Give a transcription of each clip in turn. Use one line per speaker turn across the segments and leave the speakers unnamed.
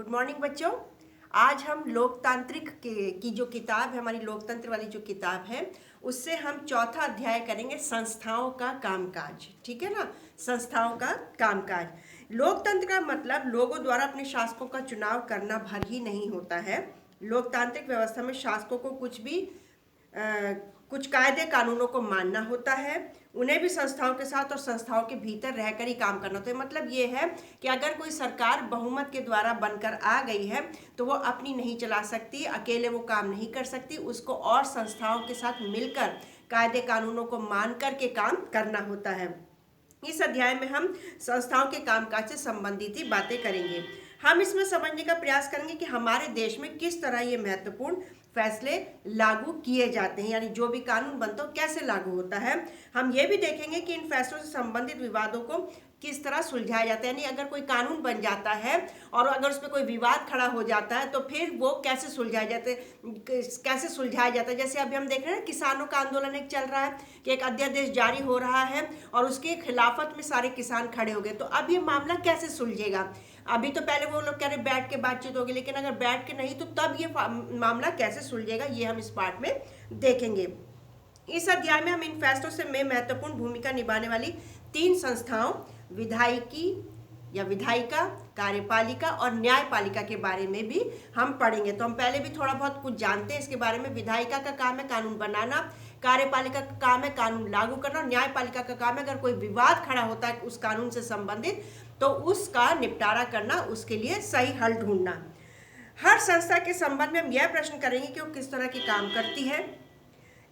Good morning बच्चों। आज हम लोकतांत्रिक की जो किताब है, हमारी लोकतंत्र वाली जो किताब है, उससे हम चौथा अध्याय करेंगे, संस्थाओं का कामकाज। ठीक है ना, संस्थाओं का कामकाज। लोकतंत्र का मतलब लोगों द्वारा अपने शासकों का चुनाव करना भर ही नहीं होता है। लोकतांत्रिक व्यवस्था में शासकों को कुछ कायदे कानूनों को मानना होता है, उन्हें भी संस्थाओं के साथ और संस्थाओं के भीतर रहकर ही काम करना होता है। मतलब ये है कि अगर कोई सरकार बहुमत के द्वारा बनकर आ गई है तो वो अपनी नहीं चला सकती, अकेले वो काम नहीं कर सकती, उसको और संस्थाओं के साथ मिलकर कायदे कानूनों को मान कर के काम करना होता है। इस अध्याय में हम संस्थाओं के कामकाज से संबंधित ही बातें करेंगे। हम इसमें समझने का प्रयास करेंगे कि हमारे देश में किस तरह ये महत्वपूर्ण फैसले लागू किए जाते हैं, यानी जो भी कानून बनता है कैसे लागू होता है। हम ये भी देखेंगे कि इन फैसलों से संबंधित विवादों को किस तरह सुलझाया जाता है, यानी अगर कोई कानून बन जाता है और अगर उसमें कोई विवाद खड़ा हो जाता है तो फिर वो कैसे सुलझाया जाता है। जैसे अभी हम देख रहे हैं किसानों का आंदोलन एक चल रहा है कि एक अध्यादेश जारी हो रहा है और उसके खिलाफत में सारे किसान खड़े हो गए। तो अब ये मामला कैसे सुलझेगा? अभी तो पहले वो लोग कह रहे बैठ के बातचीत होगी, लेकिन अगर बैठ के नहीं तो तब ये मामला कैसे सुलझेगा, ये हम इस पार्ट में देखेंगे। इस अध्याय में हम इन फैसलों से में महत्वपूर्ण भूमिका निभाने वाली 3 संस्थाओं, विधायिकी या विधायिका, कार्यपालिका और न्यायपालिका के बारे में भी हम पढ़ेंगे। तो हम पहले भी थोड़ा बहुत कुछ जानते हैं इसके बारे में। विधायिका का काम है कानून बनाना, कार्यपालिका का काम है कानून लागू करना, और न्यायपालिका का काम है अगर कोई विवाद खड़ा होता है उस कानून से संबंधित तो उसका निपटारा करना, उसके लिए सही हल ढूंढना। हर संस्था के संबंध में हम यह प्रश्न करेंगे कि वो किस तरह के काम करती है,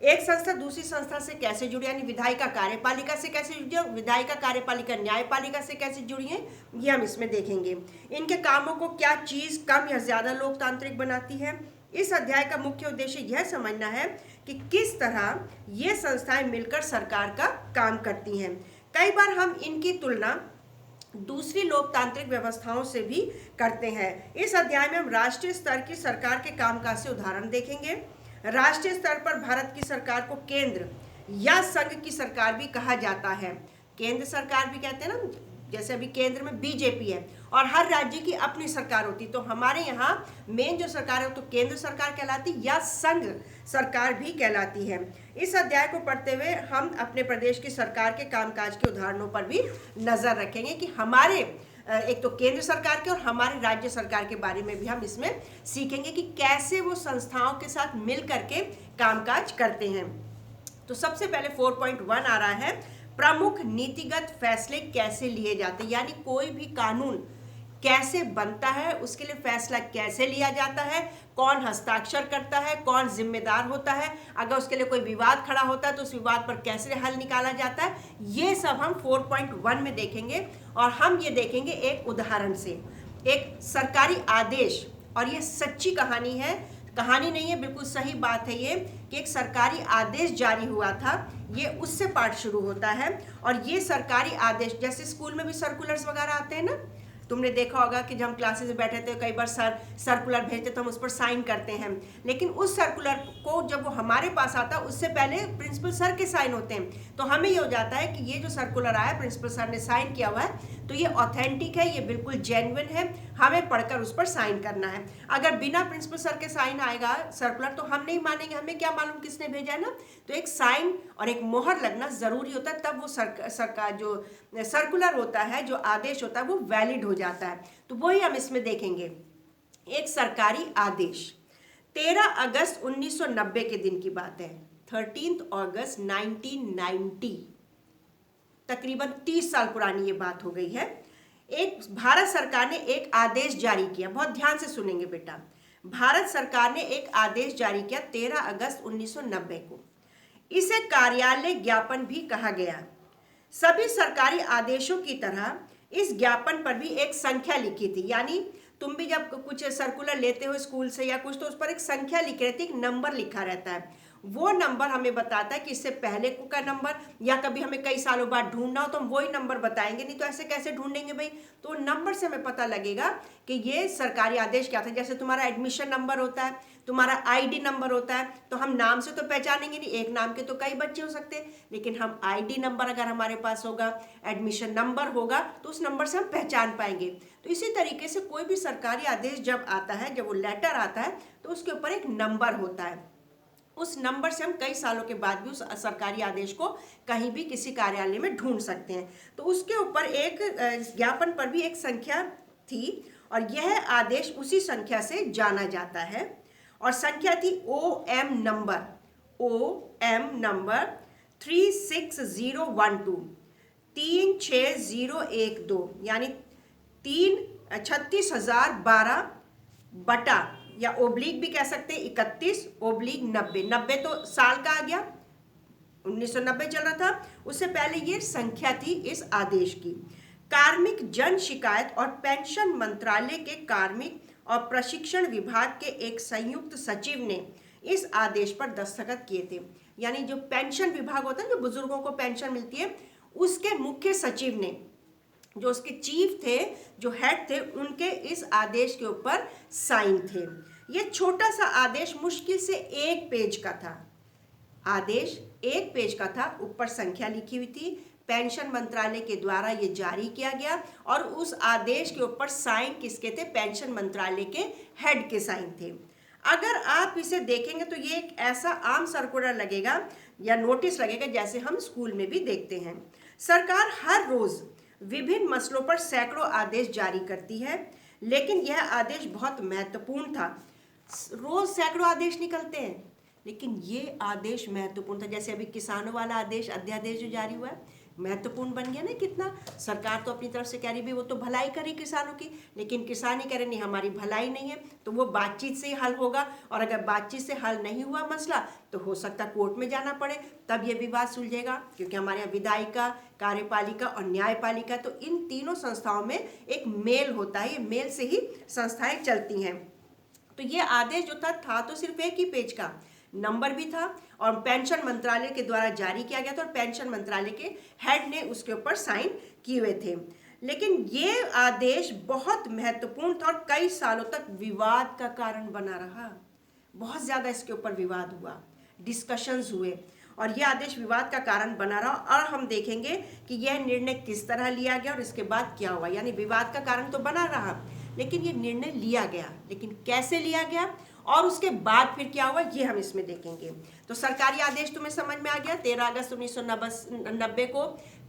एक संस्था दूसरी संस्था से कैसे जुड़ी, यानी विधायिका कार्यपालिका से कैसे जुड़ी है, विधायिका कार्यपालिका न्यायपालिका से कैसे जुड़ी है, ये हम इसमें देखेंगे। इनके कामों को क्या चीज कम या ज्यादा लोकतांत्रिक बनाती है। इस अध्याय का मुख्य उद्देश्य यह समझना है कि किस तरह ये संस्थाएं मिलकर सरकार का काम करती हैं। कई बार हम इनकी तुलना दूसरी लोकतांत्रिक व्यवस्थाओं से भी करते हैं। इस अध्याय में हम राष्ट्रीय स्तर की सरकार के कामकाज से उदाहरण देखेंगे। राष्ट्रीय स्तर पर भारत की सरकार को केंद्र या संघ की सरकार भी कहा जाता है। केंद्र सरकार भी कहते हैं ना, जैसे अभी केंद्र में बीजेपी है और हर राज्य की अपनी सरकार होती, तो हमारे यहाँ मेन जो सरकार है तो केंद्र सरकार कहलाती या संघ सरकार भी कहलाती है। इस अध्याय को पढ़ते हुए हम अपने प्रदेश की सरकार के कामकाज के उदाहरणों पर भी नजर रखेंगे कि हमारे एक तो केंद्र सरकार के और हमारे राज्य सरकार के बारे में भी हम इसमें सीखेंगे कि कैसे वो संस्थाओं के साथ मिल करके कामकाज करते हैं। तो सबसे पहले 4.1 आ रहा है, प्रमुख नीतिगत फैसले कैसे लिए जाते हैं, यानी कोई भी कानून कैसे बनता है, उसके लिए फैसला कैसे लिया जाता है, कौन हस्ताक्षर करता है, कौन जिम्मेदार होता है, अगर उसके लिए कोई विवाद खड़ा होता है तो उस विवाद पर कैसे हल निकाला जाता है, ये सब हम 4.1 में देखेंगे। और हम ये देखेंगे एक उदाहरण से, एक सरकारी आदेश, और ये सच्ची कहानी है, कहानी नहीं है, बिल्कुल सही बात है ये, कि एक सरकारी आदेश जारी हुआ था। ये उससे पाठ शुरू होता है। और ये सरकारी आदेश, जैसे स्कूल में भी सर्कुलर्स वगैरह आते हैं ना, तुमने देखा होगा कि जब हम क्लासेस में बैठे थे कई बार सर सर्कुलर भेजते तो हम उस पर साइन करते हैं, लेकिन उस सर्कुलर को जब वो हमारे पास आता उससे पहले प्रिंसिपल सर के साइन होते हैं। तो हमें ये हो जाता है कि ये जो सर्कुलर आया प्रिंसिपल सर ने साइन किया हुआ है तो ये ऑथेंटिक है, ये बिल्कुल जेन्युइन है, हमें पढ़कर उस पर साइन करना है। अगर बिना प्रिंसिपल सर के साइन आएगा सर्कुलर तो हम नहीं मानेंगे, हमें क्या मालूम किसने भेजा है ना। तो एक साइन और एक मोहर लगना जरूरी होता है, तब वो सरकार जो सर्कुलर होता है, जो आदेश होता है, वो वैलिड हो जाता है। तो वही हम इसमें देखेंगे। एक सरकारी आदेश 13 अगस्त 1990 के दिन की बात है, 13 अगस्त 1990, तकरीबन 30 साल पुरानी ये बात हो गई है। एक भारत सरकार ने एक आदेश जारी किया, बहुत ध्यान से सुनेंगे बेटा। भारत सरकार ने एक आदेश जारी किया 13 अगस्त 1990 को। इसे कार्यालय ज्ञापन भी कहा गया। सभी सरकारी आदेशों की तरह इस ज्ञापन पर भी एक संख्या लिखी थी, यानी तुम भी जब कुछ सर्कुलर लेते हो स्कूल से या कुछ तो उस पर एक संख्या लिखी रहती है, एक नंबर लिखा रहता है। वो नंबर हमें बताता है कि इससे पहले का नंबर, या कभी हमें कई सालों बाद ढूंढना हो तो हम वही नंबर बताएंगे, नहीं तो ऐसे कैसे ढूंढेंगे भाई। तो नंबर से हमें पता लगेगा कि ये सरकारी आदेश क्या था। जैसे तुम्हारा एडमिशन नंबर होता है, तुम्हारा आईडी नंबर होता है, तो हम नाम से तो पहचानेंगे नहीं, एक नाम के तो कई बच्चे हो सकते हैं, लेकिन हम आईडी नंबर अगर हमारे पास होगा, एडमिशन नंबर होगा, तो उस नंबर से हम पहचान पाएंगे। तो इसी तरीके से कोई भी सरकारी आदेश जब आता है, जब वो लेटर आता है, तो उसके ऊपर एक नंबर होता है। उस नंबर से हम कई सालों के बाद भी उस सरकारी आदेश को कहीं भी किसी कार्यालय में ढूंढ सकते हैं। तो उसके ऊपर एक ज्ञापन पर भी एक संख्या थी, और यह आदेश उसी संख्या से जाना जाता है, और संख्या थी OM नंबर 36012, 36012, यानी 36,012 बटा, या ओब्लिक भी कह सकते हैं 31/90। 90 तो साल का आ गया, 1990 चल रहा था, उससे पहले ये संख्या थी इस आदेश की। कार्मिक जन शिकायत और पेंशन मंत्रालय के कार्मिक और प्रशिक्षण विभाग के एक संयुक्त सचिव ने इस आदेश पर दस्तखत किए थे। यानी जो पेंशन विभाग होता है, जो बुजुर्गों को पेंशन मिलती है, उसके मुख्य सचिव ने, जो उसके चीफ थे, जो हेड थे, उनके इस आदेश के ऊपर साइन थे। ये छोटा सा आदेश मुश्किल से 1 पेज का था। आदेश 1 पेज का था, ऊपर संख्या लिखी हुई थी, पेंशन मंत्रालय के द्वारा ये जारी किया गया, और उस आदेश के ऊपर साइन किसके थे? पेंशन मंत्रालय के हेड के साइन थे। अगर आप इसे देखेंगे तो ये एक ऐसा आम सर्कुलर लगेगा या नोटिस लगेगा जैसे हम स्कूल में भी देखते हैं। सरकार हर रोज विभिन्न मसलों पर सैकड़ों आदेश जारी करती है, लेकिन यह आदेश बहुत महत्वपूर्ण था। रोज सैकड़ों आदेश निकलते हैं, लेकिन ये आदेश महत्वपूर्ण था। जैसे अभी किसानों वाला आदेश, अध्यादेश जो जारी हुआ है, महत्वपूर्ण बन गया ना कितना। सरकार तो अपनी तरफ से कह रही भी वो तो भलाई करे किसानों की, लेकिन किसान ही कह रहे नहीं हमारी भलाई नहीं है, तो वो बातचीत से ही हल होगा। और अगर बातचीत से हल नहीं हुआ मसला, तो हो सकता कोर्ट में जाना पड़े, तब ये विवाद सुलझेगा। क्योंकि हमारे यहाँ विधायिका, कार्यपालिका और न्यायपालिका, तो इन तीनों संस्थाओं में एक मेल होता है, ये मेल से ही संस्थाएं चलती हैं। तो ये आदेश जो था तो सिर्फ 1 ही पेज का, नंबर भी था, और पेंशन मंत्रालय के द्वारा जारी किया गया था, और पेंशन मंत्रालय के हेड ने उसके ऊपर साइन किए हुए थे। लेकिन ये आदेश बहुत महत्वपूर्ण था और कई सालों तक विवाद का कारण बना रहा। बहुत ज़्यादा इसके ऊपर विवाद हुआ, डिस्कशंस हुए, और यह आदेश विवाद का कारण बना रहा। और हम देखेंगे कि यह निर्णय किस तरह लिया गया और इसके बाद क्या हुआ। यानी विवाद का कारण तो बना रहा, लेकिन ये निर्णय लिया गया, लेकिन कैसे लिया गया और उसके बाद फिर क्या हुआ, ये हम इसमें देखेंगे। तो सरकारी आदेश तुम्हें समझ में आ गया। 13 अगस्त 1990 को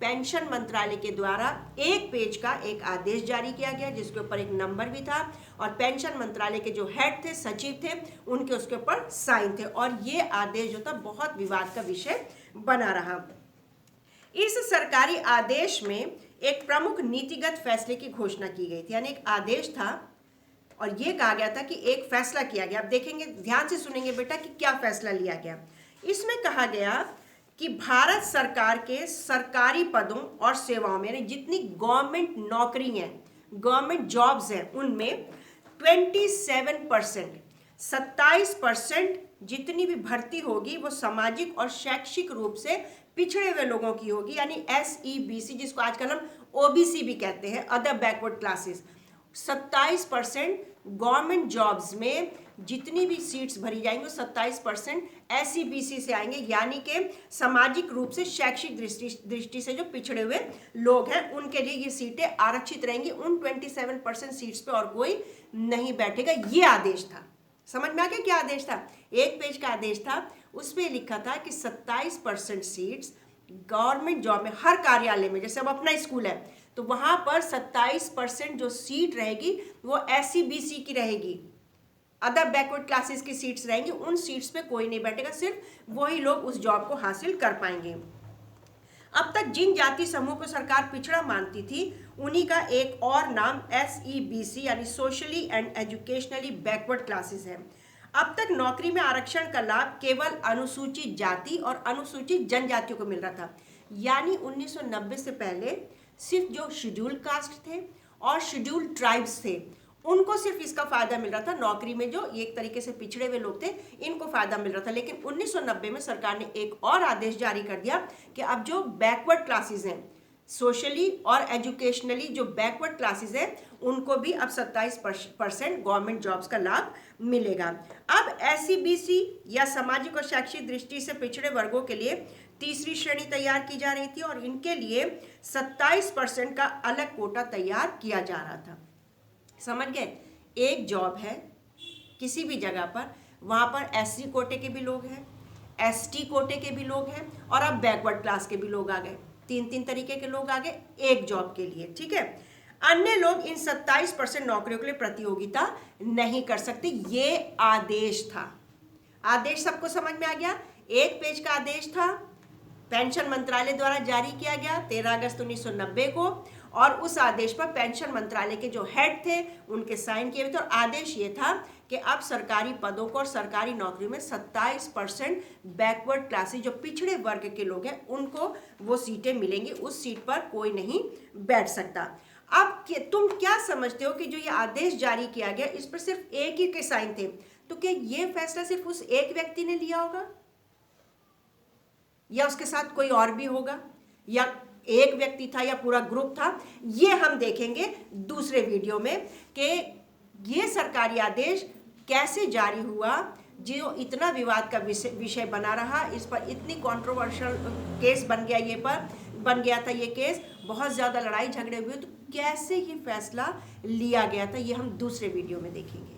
पेंशन मंत्रालय के द्वारा 1 पेज का एक आदेश जारी किया गया, जिसके ऊपर एक नंबर भी था, और पेंशन मंत्रालय के जो हेड थे, सचिव थे, उनके उसके ऊपर साइन थे। और ये आदेश जो था बहुत विवाद का विषय बना रहा। इस सरकारी आदेश में एक प्रमुख नीतिगत फैसले की घोषणा की गई थी। यानी एक आदेश था और ये कहा गया था कि एक फैसला किया गया। अब देखेंगे, ध्यान से सुनेंगे बेटा कि क्या फैसला लिया गया। इसमें कहा गया कि भारत सरकार के सरकारी पदों और सेवाओं में जितनी गवर्नमेंट नौकरी हैं, गवर्नमेंट जॉब्स हैं, उनमें 27%, 27% जितनी भी भर्ती होगी वो सामाजिक और शैक्षिक रूप से पिछड़े हुए लोगों की होगी। यानी SEBC, जिसको आजकल हम OBC भी कहते हैं, other backward classes. 27% government jobs में जितनी भी सीट्स भरी जाएंगी वो 27% SEBC से आएंगे, यानी कि सामाजिक रूप से, शैक्षिक दृष्टि से जो पिछड़े हुए लोग हैं, उनके लिए ये सीटें आरक्षित रहेंगी। उन 27% सीट्स पे और कोई नहीं बैठेगा। ये आदेश था। समझ में आ गया क्या आदेश था? 1 पेज का आदेश था, उसमें लिखा था कि 27% सीट्स गवर्नमेंट जॉब में, हर कार्यालय में, जैसे अब अपना स्कूल है तो वहां पर 27% जो सीट रहेगी वो SEBC की रहेगी, अदर बैकवर्ड क्लासेस की सीट्स रहेंगी। उन सीट्स पे कोई नहीं बैठेगा, सिर्फ वही लोग उस जॉब को हासिल कर पाएंगे। अब तक जिन जाति समूह को सरकार पिछड़ा मानती थी, उन्हीं का एक और नाम SEBC यानी socially and educationally backward classes है। अब तक नौकरी में आरक्षण का लाभ केवल अनुसूचित जाति और अनुसूचित जनजातियों को मिल रहा था। यानी 1990 से पहले सिर्फ जो शेड्यूल कास्ट थे और शेड्यूल ट्राइब्स थे, उनको सिर्फ इसका फायदा मिल रहा था, नौकरी में जो एक तरीके से पिछड़े हुए लोग थे इनको फायदा मिल रहा था। लेकिन 1990 में सरकार ने एक और आदेश जारी कर दिया कि अब जो बैकवर्ड क्लासेस हैं, सोशली और एजुकेशनली जो बैकवर्ड क्लासेस है, उनको भी अब 27% गवर्नमेंट जॉब्स का लाभ मिलेगा। अब SC BC या सामाजिक और शैक्षिक दृष्टि से पिछड़े वर्गों के लिए तीसरी श्रेणी तैयार की जा रही थी और इनके लिए 27% का अलग कोटा तैयार किया जा रहा था। समझ गए? एक जॉब है किसी भी जगह पर, वहाँ पर SC कोटे के भी लोग हैं, ST कोटे के भी लोग हैं और अब बैकवर्ड क्लास के भी लोग आ गए। तीन तरीके के लोग आ गए एक जॉब के लिए, ठीक है। अन्य लोग इन 27% नौकरियों के लिए प्रतियोगिता नहीं कर सकते। ये आदेश था। आदेश सबको समझ में आ गया? एक पेज का आदेश था, पेंशन मंत्रालय द्वारा जारी किया गया 13 अगस्त 1990 को, और उस आदेश पर पेंशन मंत्रालय के जो हेड थे उनके साइन किए हुए थे। और आदेश ये था कि अब सरकारी पदों को और सरकारी नौकरी में 27% बैकवर्ड क्लासेस जो पिछड़े वर्ग के लोग हैं उनको वो सीटें मिलेंगी, उस सीट पर कोई नहीं बैठ सकता। अब तुम क्या समझते हो कि जो ये आदेश जारी किया गया इस पर सिर्फ एक ही के साइन थे, तो क्या ये फैसला सिर्फ उस एक व्यक्ति ने लिया होगा या उसके साथ कोई और भी होगा, या एक व्यक्ति था या पूरा ग्रुप था? ये हम देखेंगे दूसरे वीडियो में कि ये सरकारी आदेश कैसे जारी हुआ, जो इतना विवाद का विषय बना रहा, इस पर इतनी कंट्रोवर्शियल केस बन गया था ये केस, बहुत ज़्यादा लड़ाई झगड़े हुए, तो कैसे ये फैसला लिया गया था ये हम दूसरे वीडियो में देखेंगे।